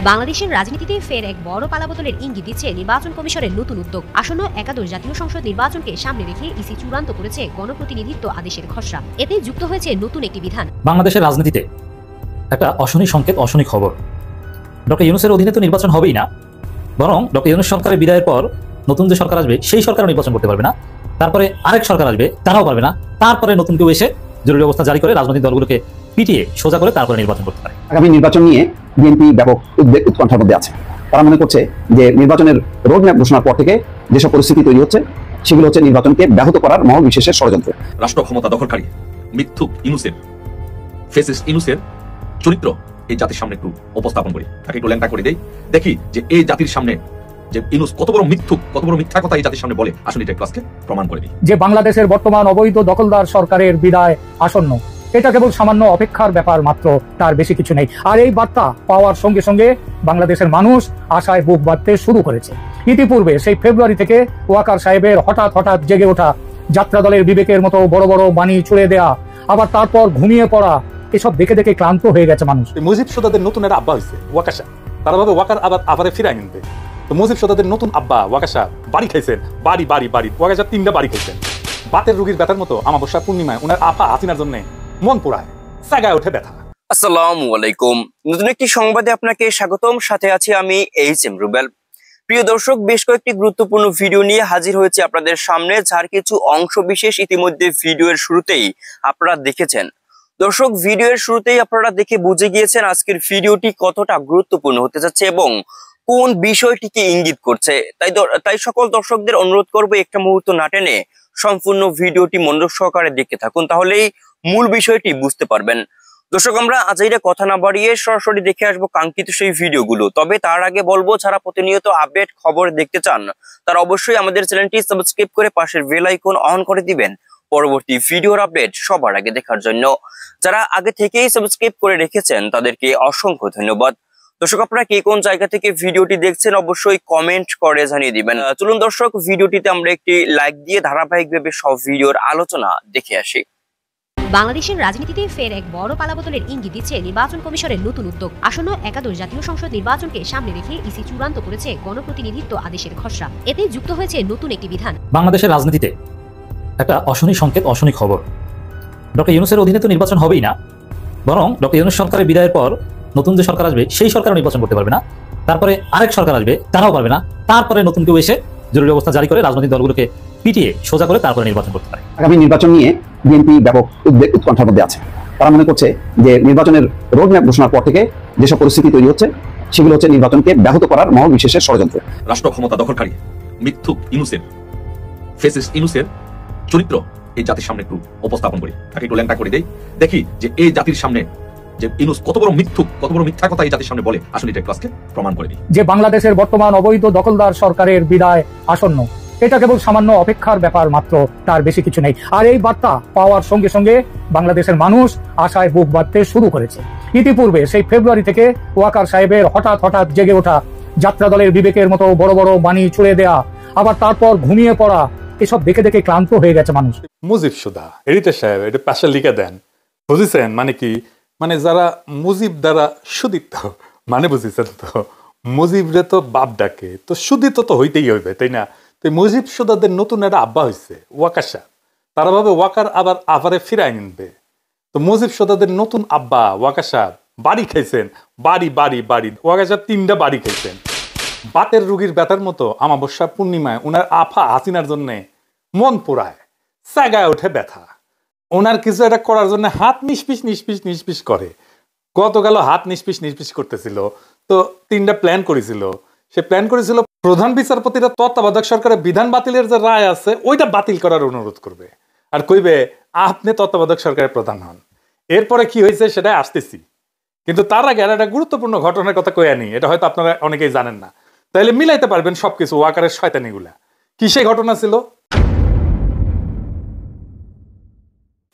বাংলাদেশের রাজনীতিতে ফের এক বড় পালাবদলের ইঙ্গিত দিচ্ছে নির্বাচন কমিশনের নতুন উদ্যোগ। আসন্ন একাদশ জাতীয় সংসদ নির্বাচনকে সামনে রেখে ইসি চূড়ান্ত করেছে গণপ্রতিনিধিত্ব আদেশের খসড়া। এতে যুক্ত হয়েছে নতুন একটি বিধান। বাংলাদেশের রাজনীতিতে একটা অশনি সংকেত, অশনি খবর। ডক্টর ইউনূসের অধীনে তো নির্বাচন হবেই না, বরং ডক্টর ইউনূস সরকারের বিদায়ের পর নতুন যে সরকার আসবে সেই সরকারও নির্বাচন করতে পারবে না। তারপরে আরেক সরকার আসবে, তারাও পারবে না। তারপরে নতুন কেউ এসে জরুরি অবস্থা জারি করে রাজনৈতিক দলগুলোকে পিটিয়ে সোজা করে তারপরে নির্বাচন করতে পারে। আগামী নির্বাচন নিয়ে বিএনপি ব্যাপক উদ্বেগ উৎকণ্ঠার মধ্যে আছে। তারা মনে করছে যে নির্বাচনের রোডম্যাপ ঘোষণার পর থেকে যেসব পরিস্থিতি তৈরি হচ্ছে সেগুলো হচ্ছে নির্বাচনকে ব্যাহত করার মহল বিশেষের ষড়যন্ত্র। রাষ্ট্র ক্ষমতা দখলকারী মিথ্যুক ইউনূসের, ফেসিস্ট ইউনূসের চরিত্র এই জাতির সামনে একটু উপস্থাপন করি, তাকে একটু ল্যাংটা করে দেই, দেখি যে এই জাতির সামনে যে ইউনূস কত বড় মিথ্যুক, কত বড় মিথ্যা কথা এই জাতির সামনে বলে। আসলে এটা ক্লাসকে প্রমাণ করে দিই যে বাংলাদেশের বর্তমান অবৈধ দখলদার সরকারের বিদায় আসন্ন। এটা কেবল সামান্য অপেক্ষার ব্যাপার মাত্র, তার বেশি কিছু নেই। আর এই বার্তা পাওয়ার সঙ্গে সঙ্গে বাংলাদেশের মানুষ আশায় বুক বাঁধতে শুরু করেছে। ইতিপূর্বে সেই ফেব্রুয়ারি থেকে ওয়াকার সাহেবের হঠাৎ জেগে ওঠা, যাত্রা দলের বিবেকের মতো বড় বড় বাণী ছুড়ে দেয়া, আবার তারপর ঘুমিয়ে পড়া, এসব দেখে দেখে ক্লান্ত হয়ে গেছে মানুষ। মুজিব সদাদের নতুন একটা আব্বা হয়েছে ওয়াকাশা, তারা ভাবে ওয়াকার আবার আবারে ফিরাই নিবে। তো মুজিব সদাদের নতুন আব্বা ওয়াকাশা বাড়ি খাইছেন, বাড়ি ওয়াকাশা 3টা বাড়ি খাইছেন। বাতের রোগীর ব্যথার মতো আমাবস্যা পূর্ণিমায় ওনার আপা হাসিনার জন্য মন পোড়ায়, সাগায় ওঠে ব্যথা। আসসালামু আলাইকুম, নতুন একটি সংবাদে আপনাকে স্বাগতম। সাথে আছি আমি এইচ.এম. রুবেল। প্রিয় দর্শক, বেশ কয়েকটি গুরুত্বপূর্ণ ভিডিও নিয়ে হাজির হয়েছে আপনাদের সামনে, যার কিছু অংশ বিশেষ ইতিমধ্যে ভিডিওর শুরুতেই আপনারা দেখেছেন। দর্শক, ভিডিওর শুরুতেই আপনারা দেখে বুঝে গিয়েছেন আজকের ভিডিওটি কতটা গুরুত্বপূর্ণ হতে যাচ্ছে এবং কোন বিষয়টিকে ইঙ্গিত করছে। তাই সকল দর্শকদের অনুরোধ করবো একটা মুহূর্ত না টেনে সম্পূর্ণ ভিডিওটি মনোযোগ সহকারে দেখতে থাকুন, তাহলেই মূল বিষয়টি বুঝতে পারবেন। দর্শক, আমরা আজইরা কথা না বাড়িয়ে সরাসরি দেখে আসবো কাঙ্ক্ষিত সেই ভিডিওগুলো। তবে তার আগে বলবো, যারা প্রতিনিয়ত আপডেট খবর দেখতে চান তারা অবশ্যই আমাদের চ্যানেলটি সাবস্ক্রাইব করে পাশের বেল আইকন অন করে দিবেন পরবর্তী ভিডিওর আপডেট সবার আগে দেখার জন্য। যারা আগে থেকেই সাবস্ক্রাইব করে রেখেছেন তাদেরকে অসংখ্য ধন্যবাদ। দর্শক, আপনারা কে কোন জায়গা থেকে ভিডিওটি দেখছেন অবশ্যই কমেন্ট করে জানিয়ে দিবেন। চলুন দর্শক, ভিডিওটিতে আমরা একটি লাইক দিয়ে ধারাবাহিকভাবে সব ভিডিওর আলোচনা দেখে আসি। বাংলাদেশের রাজনীতিতে ফের এক বড় পালাবদলের ইঙ্গিত দিচ্ছে নির্বাচন কমিশনের নতুন উদ্যোগ। আসন্ন একাদশ জাতীয় সংসদ নির্বাচনকে সামনে রেখে ইসি চূড়ান্ত করেছে গণপ্রতিনিধিত্ব আদেশের খসড়া। এতে যুক্ত হয়েছে নতুন একটি বিধান। বাংলাদেশের রাজনীতিতে একটা অশনি সংকেত, অশনি খবর। ডক্টর ইউনূসের অধীনে তো নির্বাচন হবেই না, বরং ডক্টর ইউনূস সরকারের বিদায়ের পর নতুন যে সরকার আসবে সেই সরকারও নির্বাচন করতে পারবে না। তারপরে আরেক সরকার আসবে, তারাও পারবে না। তারপরে নতুন কেউ এসে জরুরি অবস্থা জারি করে রাজনৈতিক দলগুলোকে পিটিয়ে সোজা করে তারপরে নির্বাচন করতে পারে। আগামী নির্বাচন নিয়ে বিএনপি ব্যাপক উদ্বেগ উৎকণ্ঠার মধ্যে আছে। তারা মনে করছে যে নির্বাচনের রোডম্যাপ ঘোষণার পর থেকে যেসব পরিস্থিতি তৈরি হচ্ছে সেগুলো হচ্ছে নির্বাচনকে ব্যাহত করার মহল বিশেষের ষড়যন্ত্র। রাষ্ট্র ক্ষমতা দখলকারী মিথ্যুক ইউনূসের, ফেসিস্ট ইউনূসের চরিত্র এই জাতির সামনে একটু উপস্থাপন করি, তাকে একটু ল্যাংটা করে দেই, দেখি যে এই জাতির সামনে যে ইউনূস কত বড় মিথ্যুক, কত বড় মিথ্যা কথা এই জাতির সামনে বলে। আসলে এটা ক্লাসকে প্রমাণ করে দিই যে বাংলাদেশের বর্তমান অবৈধ দখলদার সরকারের বিদায় আসন্ন। এটা কেবল সামান্য অপেক্ষার ব্যাপার মাত্র, তার বেশি কিছু নেই। আর এই বার্তা পাওয়ার সঙ্গে সঙ্গে বাংলাদেশের মানুষ আশায় বুক বাঁধতে শুরু করেছে। ইতিপূর্বে সেই ফেব্রুয়ারি থেকে ওয়াকার সাহেবের হঠাৎ জেগে ওঠা, যাত্রা দলের বিবেকের মতো বড় বড় বাণী ছুড়ে দেয়া, আবার তারপর ঘুমিয়ে পড়া, এসব দেখে দেখে ক্লান্ত হয়ে গেছে মানুষ। মুজিব সুদা এডিটর সাহেব এটা পাশে লিখে দেন, বুঝেছেন? মানে কি, মানে যারা মুজিব দ্বারা সুদিত, মানে বুঝেছেন তো, মুজিবরে তো বাপ ডাকে, তো সুদিত তো হইতেই হইবে, তাই না? তো মুজিব সুদাদের নতুন একটা আব্বা হয়েছে ওয়াকাশা, তারা ভাবে ওয়াকার আবার আবারে ফিরাই নিবে। তো মুজিব সুদাদের নতুন আব্বা ওয়াকাশা বাড়ি খাইছেন, বাড়ি ওয়াকাশা 3টা বাড়ি খাইছেন। বাতের রোগীর ব্যথার মতো আমাবস্যা পূর্ণিমায় ওনার আপা হাসিনার জন্য মন পোড়ায়, সাগায় ওঠে ব্যথা। ওনার কিছু একটা করার জন্য হাত নিষ্পিস করে। গতকাল হাত নিষ্পিস করতেছিল, তো 3টা প্ল্যান করেছিল। সে প্ল্যান করেছিল প্রধান বিচারপতিরা তত্ত্বাবধায়ক সরকারের বিধান বাতিলের যে রায় আছে ওইটা বাতিল করার অনুরোধ করবে, আর কইবে আপনি তত্ত্বাবধায়ক সরকারের প্রধান হন। এরপরে কি হয়েছে সেটাই আসতেছি, কিন্তু তার আগে আর একটা গুরুত্বপূর্ণ ঘটনার কথা কয়ে নি, এটা হয়তো আপনারা অনেকেই জানেন না, তাইলে মিলাইতে পারবেন সবকিছু। ওয়াকারের শয়তানিগুলা কি সেই ঘটনা ছিল?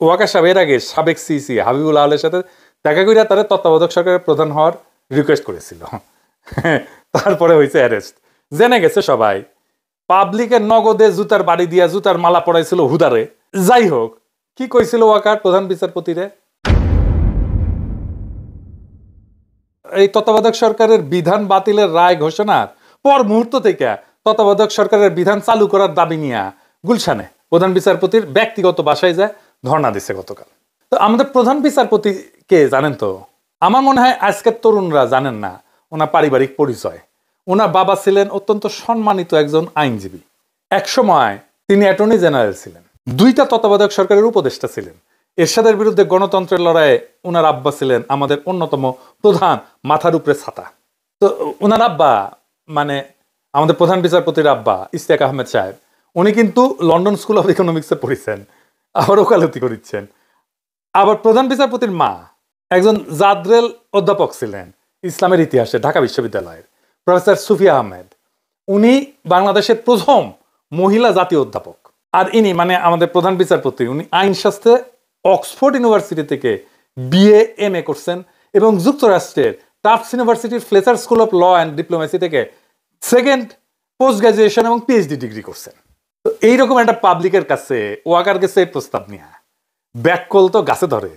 ওয়াকার সাহেব এর আগে সাবেক সিসি হাবিবুল আহলের সাথে দেখা করিয়া তারা তত্ত্বাবধায়ক সরকারের প্রধান হওয়ার রিকোয়েস্ট করেছিল। তারপরে হয়েছে অ্যারেস্ট, জেনে গেছে সবাই। পাবলিকের নগদে জুতার বাড়ি দিয়া জুতার মালা পড়াইছিল হুদারে। যাই হোক, কি কইছিল ওয়াকার প্রধান বিচারপতিরে? এই তত্ত্বাবধায়ক সরকারের বিধান বাতিলের রায় ঘোষণার পর মুহূর্ত থেকে তত্ত্বাবধায়ক সরকারের বিধান চালু করার দাবি নিয়ে গুলশানে প্রধান বিচারপতির ব্যক্তিগত বাসায় যায় ধর্ণা দিচ্ছে গতকাল। তো আমাদের প্রধান বিচারপতি কে জানেন? তো আমার মনে হয় আজকের তরুণরা জানেন না ওনার পারিবারিক পরিচয়। ওনার বাবা ছিলেন অত্যন্ত সম্মানিত একজন আইনজীবী, একসময় তিনি অ্যাটর্নি জেনারেল ছিলেন, 2টা তত্ত্বাবধায়ক সরকারের উপদেষ্টা ছিলেন। এরশাদের বিরুদ্ধে গণতন্ত্রের লড়াইয়ে ওনার আব্বা ছিলেন আমাদের অন্যতম প্রধান মাথার উপরে ছাতা। তো ওনার আব্বা মানে আমাদের প্রধান বিচারপতির আব্বা ইশতিয়াক আহমেদ সাহেব, উনি কিন্তু লন্ডন স্কুল অফ ইকোনমিক্সে পড়েছেন, আবার ওকালতি করেছেন। আবার প্রধান বিচারপতির মা একজন জাদরেল অধ্যাপক ছিলেন ইসলামের ইতিহাসে ঢাকা বিশ্ববিদ্যালয়ের, প্রফেসর সুফিয়া আহমেদ। উনি বাংলাদেশের প্রথম মহিলা জাতীয় অধ্যাপক। আর ইনি মানে আমাদের প্রধান বিচারপতি, উনি আইনশাস্ত্রে অক্সফোর্ড ইউনিভার্সিটি থেকে BA MA করছেন এবং যুক্তরাষ্ট্রের টাফটস ইউনিভার্সিটির Fletcher school of law and diplomacy থেকে 2nd পোস্ট গ্রাজুয়েশন এবং PhD ডিগ্রি করছেন। তো এইরকম একটা পাবলিকের কাছে ওয়াকার গেছে এই প্রস্তাব নিয়ে, ব্যাককল তো গাছে ধরে।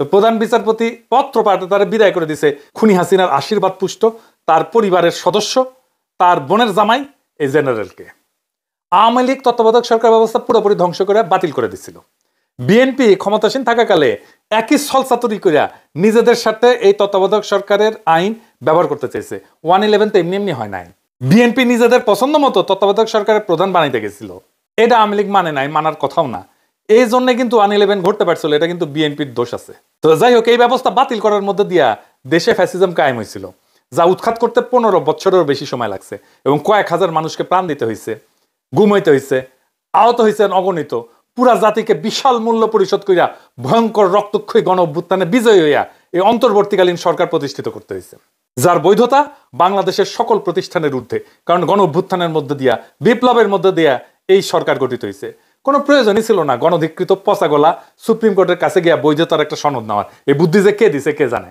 তো প্রধান বিচারপতি পত্র পাঠে তারা বিদায় করে দিছে খুনি হাসিনার আশীর্বাদ পুষ্ট তার পরিবারের সদস্য, তার বোনের জামাই এই জেনারেলকে। আওয়ামী লীগ তত্ত্বাবধায়ক সরকার ব্যবস্থা পুরোপুরি ধ্বংস করে বাতিল করে দিছিল। বিএনপি ক্ষমতাসীন থাকাকালে একই ছলচাতুরি করিয়া নিজেদের সাথে এই তত্ত্বাবধায়ক সরকারের আইন ব্যবহার করতে চাইছে। 111 তো এমনি এমনি হয় নাই। বিএনপি নিজেদের পছন্দ মতো তত্ত্বাবধায়ক সরকারের প্রধান বানাইতে গেছিল, এটা আওয়ামী লীগ মানে নাই, মানার কথাও না। এই জন্য কিন্তু 111 ঘটতে পারছিল, এটা কিন্তু বিএনপির দোষ আছে। তো যাই হোক, এই ব্যবস্থা বাতিল করার মধ্যে দিয়া দেশে ফ্যাসিজম কায়েম হয়েছিল, যা উৎখাত করতে 15 বছরেরও বেশি সময় লাগছে এবং কয়েক হাজার মানুষকে প্রাণ দিতে হয়েছে, গুম হইতে হয়েছে, আহত হয়েছেন অগণিত। পুরা জাতিকে বিশাল মূল্য পরিশোধ করিয়া ভয়ঙ্কর রক্তক্ষয়ী গণ অভ্যুত্থানে বিজয়ী হইয়া এই অন্তর্বর্তীকালীন সরকার প্রতিষ্ঠিত করতে হয়েছে, যার বৈধতা বাংলাদেশের সকল প্রতিষ্ঠানের ঊর্ধ্বে। কারণ গণ অভ্যুত্থানের মধ্যে দিয়া, বিপ্লবের মধ্যে দিয়া এই সরকার গঠিত হয়েছে। কোনো প্রয়োজনই ছিল না গণধিকৃত পচাগলা সুপ্রিম কোর্টের কাছে গিয়া বৈধতার একটা সনদ নেওয়ার। এই বুদ্ধি যে কে দিছে কে জানে।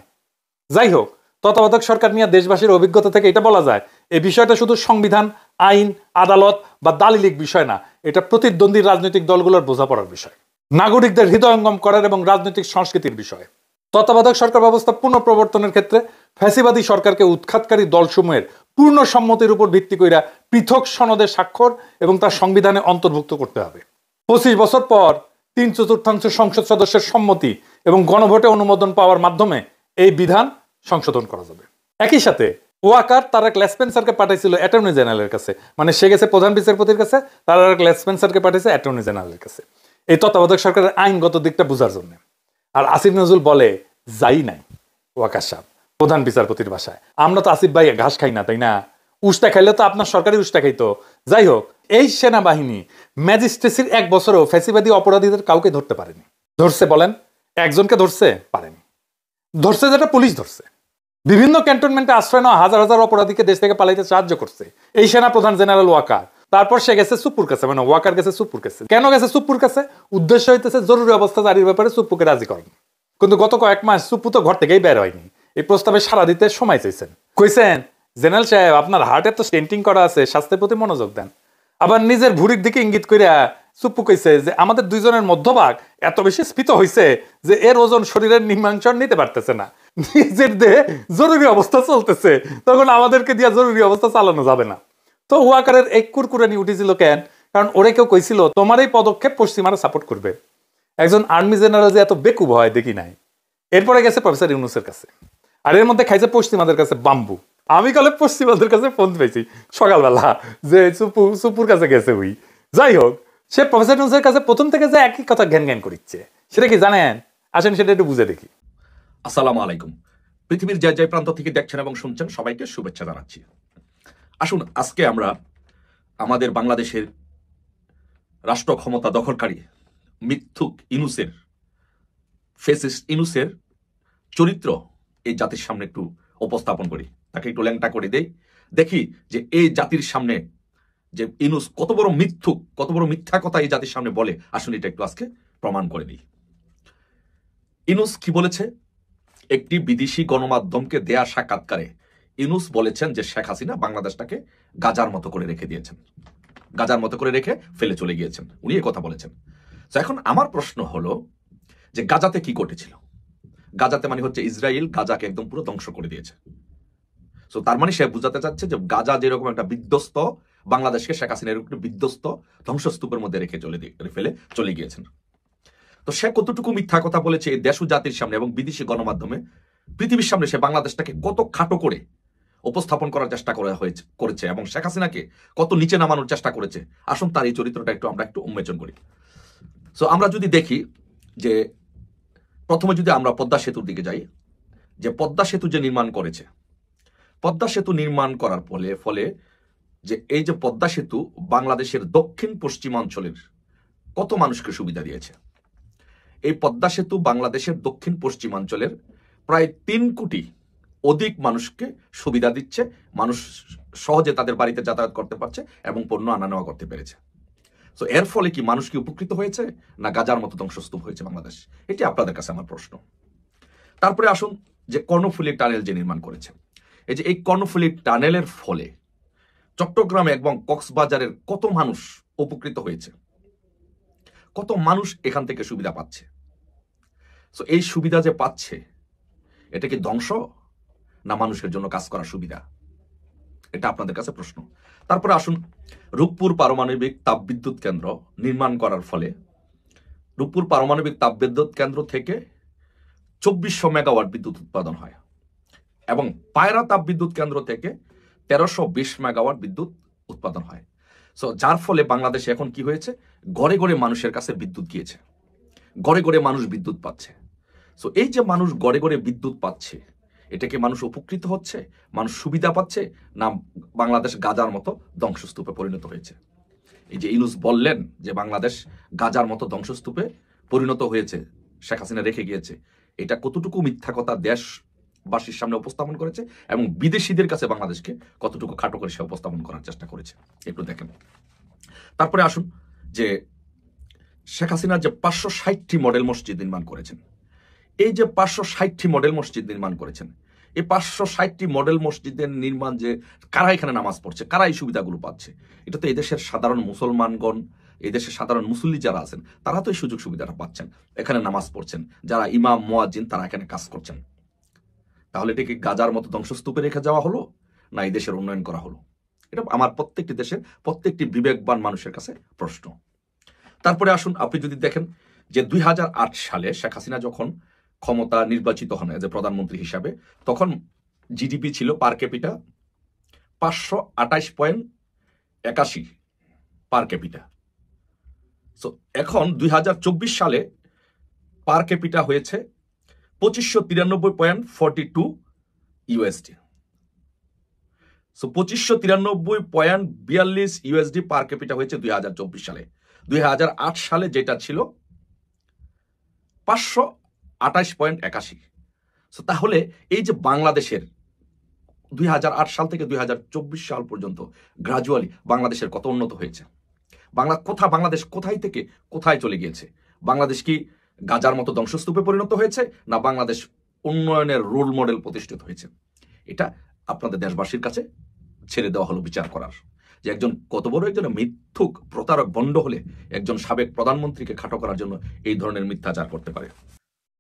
যাই হোক, তত্ত্বাবধায়ক সরকার নিয়ে দেশবাসীর অভিজ্ঞতা থেকে এটা বলা যায়, এই বিষয়টা শুধু সংবিধান, আইন, আদালত বা দালিলিক বিষয় না, এটা প্রতিদ্বন্দ্বী রাজনৈতিক দলগুলোর বোঝাপড়ার বিষয়, নাগরিকদের হৃদয়ঙ্গম করার এবং রাজনৈতিক সংস্কৃতির বিষয়। তত্ত্বাবধায়ক সরকার ব্যবস্থা পুনঃপ্রবর্তনের ক্ষেত্রে ফ্যাসিবাদী সরকারকে উৎখাতকারী দলসমূহের পূর্ণ সম্মতির উপর ভিত্তি কইরা পৃথক সনদে স্বাক্ষর এবং তার সংবিধানে অন্তর্ভুক্ত করতে হবে। 25 বছর পর 3/4 সংসদ সদস্যের সম্মতি এবং গণভোটে অনুমোদন পাওয়ার মাধ্যমে এই বিধান সংশোধন করা যাবে। একই সাথে ওয়াকার তারেক লেসপেন্সারকে পাঠাইছিল অ্যাটর্নি জেনারেলের কাছে, মানে সে গেছে প্রধান বিচারপতির কাছে, তারেক লেসপেন্সারকে পাঠাইছে অ্যাটর্নি জেনারেলের কাছে এই তত্ত্বাবধায়ক সরকারের আইনগত দিকটা বোঝার জন্য। আর আসিফ নজরুল বলে যাই নাই ওয়াকার সাহেব প্রধান বিচারপতির বাসায়, আমরা তো আসিফ ভাই ঘাস খাই না, তাই না? উষ্টা খাইলে তো আপনার সরকারি উষ্টা খাইতো। যাই হোক, এই সেনাবাহিনী ম্যাজিস্ট্রেসির 1 বছরেও ফ্যাসিবাদী অপরাধীদের কাউকে ধরতে পারেনি। ধরছে বলেন? একজনকে ধরছে? পারেনি। ধরছে যেটা পুলিশ ধরছে। বিভিন্ন ক্যান্টনমেন্টে আশ্রয় নেওয়া হাজার হাজার অপরাধীকে দেশ থেকে পালাইতে সাহায্য করছে এই সেনা প্রধান জেনারেল ওয়াকার। তারপর সে গেছে সুপ্পুর কাছে, মানে ওয়াকার গেছে সুপ্পুর কাছে। কেন গেছে সুপ্পুর কাছে? উদ্দেশ্য হইতেছে জরুরি অবস্থা জারির ব্যাপারে সুপ্পুকে রাজি করেন। কিন্তু গত কয়েক মাস সুপ্পু তো ঘর থেকেই বের হয়নি। এই প্রস্তাবে সাড়া দিতে সময় চাইছেন। কইছেন, জেনারেল সাহেব আপনার হার্টে তো স্টেন্টিং করা আছে, স্বাস্থ্যের প্রতি মনোযোগ দেন। আবার নিজের ভুঁড়ির দিকে ইঙ্গিত করিয়া সুপ্পু কইছে যে আমাদের দুইজনের মধ্যভাগ এত বেশি স্ফীত হয়েছে যে এর ওজন শরীরের নিম্নাংশ নিতে পারতেছে না, নিজের দেহে জরুরি অবস্থা চলতেছে, তখন আমাদেরকে দিয়া জরুরি অবস্থা চালানো যাবে না। তো ওয়াকারের এই কুরকুরানি উঠেছিল কেন? কারণ ওরে কেউ কইছিল তোমার এই পদক্ষেপ পশ্চিমারা সাপোর্ট করবে। একজন আর্মি জেনারেল যে এত বেকুব হয় দেখি নাই। এরপরে গেছে প্রফেসর ইউনুসের কাছে, আর এর মধ্যে খাইছে পশ্চিমাদের কাছে বাম্বু। আমি কালে পশ্চিমাদের কাছে ফোন পেয়েছি সকালবেলা যে সুপুর কাছে গেছে ওই। যাই হোক, সে প্রফেসর ইউনুসের কাছে প্রথম থেকে যে একই কথা ঘ্যান ঘ্যান করিচ্ছে, সেটা কি জানেন? আসেন সেটা একটু বুঝে দেখি। আসসালামু আলাইকুম। পৃথিবীর যে যে প্রান্ত থেকে দেখছেন এবং শুনছেন সবাইকে শুভেচ্ছা জানাচ্ছি। আসুন আজকে আমরা আমাদের বাংলাদেশের রাষ্ট্র ক্ষমতা দখলকারী মিথ্যুক ইউনুসের, ফেসিস্ট ইউনুসের চরিত্র এই জাতির সামনে একটু উপস্থাপন করি, তাকে একটু ল্যাংটা করে দেই, দেখি যে এই জাতির সামনে যে ইউনুস কত বড় মিথ্যুক, কত বড় মিথ্যা কথা এই জাতির সামনে বলে, আসলে এটা একটু আজকে প্রমাণ করে দিই। ইউনুস কি বলেছে? একটি বিদেশি গণমাধ্যমকে দেয়া সাক্ষাৎকারে ইউনুস বলেছেন যে শেখ হাসিনা বাংলাদেশটাকে গাজার মতো করে রেখে দিয়েছেন, গাজার মতো করে রেখে ফেলে চলে গিয়েছেন, উনি এই কথা বলেছেন। তো এখন আমার প্রশ্ন হলো যে গাজাতে কি ঘটেছিল? গাজাতে মানে হচ্ছে ইসরায়েল গাজাকে একদম পুরো ধ্বংস করে দিয়েছে। তো তার মানে সে বুঝাতে চাচ্ছে যে গাজা যেরকম একটা বিধ্বস্ত, বাংলাদেশকে শেখ হাসিনা এরকম বিধ্বস্ত ধ্বংসস্তূপের মধ্যে রেখে চলে গিয়েছেন। তো সে কতটুকু মিথ্যা কথা বলেছে এই দেশ ও জাতির সামনে এবং বিদেশি গণমাধ্যমে, পৃথিবীর সামনে সে বাংলাদেশটাকে কত খাটো করে উপস্থাপন করার চেষ্টা করেছে এবং শেখ হাসিনাকে কত নিচে নামানোর চেষ্টা করেছে। আসুন তার এই চরিত্রটা আমরা একটু উন্মোচন করি। সো আমরা যদি দেখি যে প্রথমে যদি আমরা পদ্মা সেতুর দিকে যাই, যে পদ্মা সেতু যে নির্মাণ করেছে, পদ্মা সেতু নির্মাণ করার ফলে যে এই যে পদ্মা সেতু বাংলাদেশের দক্ষিণ পশ্চিমাঞ্চলের কত মানুষকে সুবিধা দিয়েছে। এই পদ্মা সেতু বাংলাদেশের দক্ষিণ পশ্চিমাঞ্চলের প্রায় 3 কোটি অধিক মানুষকে সুবিধা দিচ্ছে। মানুষ সহজে তাদের বাড়িতে যাতায়াত করতে পারছে এবং পণ্য আনা নেওয়া করতে পেরেছে। তো এর ফলে কি মানুষ কি উপকৃত হয়েছে, না গাজার মতো ধ্বংসস্তূপ হয়েছে বাংলাদেশ? এটি আপনাদের কাছে আমার প্রশ্ন। তারপরে আসুন যে কর্ণফুলী টানেল যে নির্মাণ করেছে, এই যে এই কর্ণফুলী টানেলের ফলে চট্টগ্রামে এবং কক্সবাজারের কত মানুষ উপকৃত হয়েছে, কত মানুষ এখান থেকে সুবিধা পাচ্ছে। তো এই সুবিধা যে পাচ্ছে, এটা কি ধ্বংস না মানুষের জন্য কাজ করার সুবিধা? এটা আপনাদের কাছে প্রশ্ন। তারপরে আসুন রূপপুর পারমাণবিক তাপবিদ্যুৎ কেন্দ্র নির্মাণ করার ফলে রূপপুর পারমাণবিক তাপবিদ্যুৎ কেন্দ্র থেকে 2400 মেগাওয়াট বিদ্যুৎ উৎপাদন হয় এবং পায়রা তাপবিদ্যুৎ কেন্দ্র থেকে 1320 মেগাওয়াট বিদ্যুৎ উৎপাদন হয়। সো যার ফলে বাংলাদেশে এখন কি হয়েছে, ঘরে ঘরে মানুষের কাছে বিদ্যুৎ গিয়েছে, ঘরে ঘরে মানুষ বিদ্যুৎ পাচ্ছে। সো এই যে মানুষ ঘরে ঘরে বিদ্যুৎ পাচ্ছে, এটাকে মানুষ উপকৃত হচ্ছে, মানুষ সুবিধা পাচ্ছে, না বাংলাদেশ গাজার মতো ধ্বংসস্তূপে পরিণত হয়েছে? এই যে ইউনূস বললেন যে বাংলাদেশ গাজার মতো ধ্বংসস্তূপে পরিণত হয়েছে, শেখ হাসিনা রেখে গিয়েছে, এটা কতটুকু মিথ্যা কথা দেশবাসীর সামনে উপস্থাপন করেছে এবং বিদেশিদের কাছে বাংলাদেশকে কতটুকু খাটো করে সে উপস্থাপন করার চেষ্টা করেছে, একটু দেখেন। তারপরে আসুন যে শেখ হাসিনা যে 560টি মডেল মসজিদ নির্মাণ করেছেন, এই যে 560টি মডেল মসজিদ নির্মাণ করেছেন, এই 560টি মডেল মসজিদের নির্মাণ, যে কারা এখানে নামাজ পড়ছে, কারা এই সুবিধাগুলো পাচ্ছে, এটা তো এদেশের সাধারণ মুসলমানগণ, এদেশের সাধারণ মুসল্লি যারা আছেন তারা তো এই সুযোগ সুবিধাটা পাচ্ছেন, এখানে নামাজ পড়ছেন, যারা ইমাম মুয়াজ্জিন তারা এখানে কাজ করছেন। তাহলে এটা কি গাজার মতো ধ্বংসস্তূপে রেখে যাওয়া হলো, না এই দেশের উন্নয়ন করা হলো? এটা আমার প্রত্যেকটি দেশের প্রত্যেকটি বিবেকবান মানুষের কাছে প্রশ্ন। তারপরে আসুন আপনি যদি দেখেন যে 2008 সালে শেখ হাসিনা যখন ক্ষমতা নির্বাচিত হন এজ এ প্রধানমন্ত্রী হিসাবে, তখন জিডিপি ছিল পার ক্যাপিটা 528.81 পার ক্যাপিটা। সো এখন 2024 সালে পার ক্যাপিটা হয়েছে 2593.42 ইউএসডি। সো 2593.42 ইউএসডি পার ক্যাপিটা হয়েছে 2024 সালে। 2008 সালে যেটা ছিল 528.81। তাহলে এই যে বাংলাদেশের 2008 সাল থেকে 2024 সাল পর্যন্ত গ্রাজুয়ালি বাংলাদেশের কত উন্নত হয়েছে, বাংলাদেশ কোথায় থেকে কোথায় চলে গিয়েছে? বাংলাদেশ কি গাজার মতো ধ্বংসস্তূপে পরিণত হয়েছে, না বাংলাদেশ উন্নয়নের রোল মডেল প্রতিষ্ঠিত হয়েছে? এটা আপনাদের দেশবাসীর কাছে ছেড়ে দেওয়া হলো বিচার করার, যে একজন কত বড় একজন মিথ্যুক প্রতারক বন্ড হলে একজন সাবেক প্রধানমন্ত্রীকে খাটো করার জন্য এই ধরনের মিথ্যাচার করতে পারে।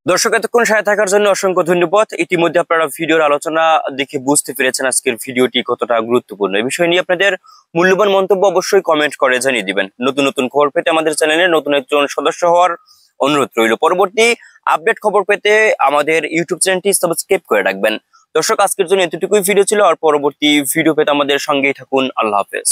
দর্শক এতক্ষণ সাথে থাকার জন্য অসংখ্য ধন্যবাদ। ইতিমধ্যে আপনারা ভিডিওর আলোচনা দেখে বুঝতে পেরেছেন আজকের ভিডিওটি কতটা গুরুত্বপূর্ণ। এই বিষয় নিয়ে আপনাদের মূল্যবান মন্তব্য অবশ্যই কমেন্ট করে জানিয়ে দিবেন। নতুন নতুন খবর পেতে আমাদের চ্যানেলে নতুন একজন সদস্য হওয়ার অনুরোধ রইল। পরবর্তী আপডেট খবর পেতে আমাদের ইউটিউব চ্যানেলটি সাবস্ক্রাইব করে রাখবেন। দর্শক আজকের জন্য এতটুকুই ভিডিও ছিল, আর পরবর্তী ভিডিও পেতে আমাদের সঙ্গেই থাকুন। আল্লাহ হাফেজ।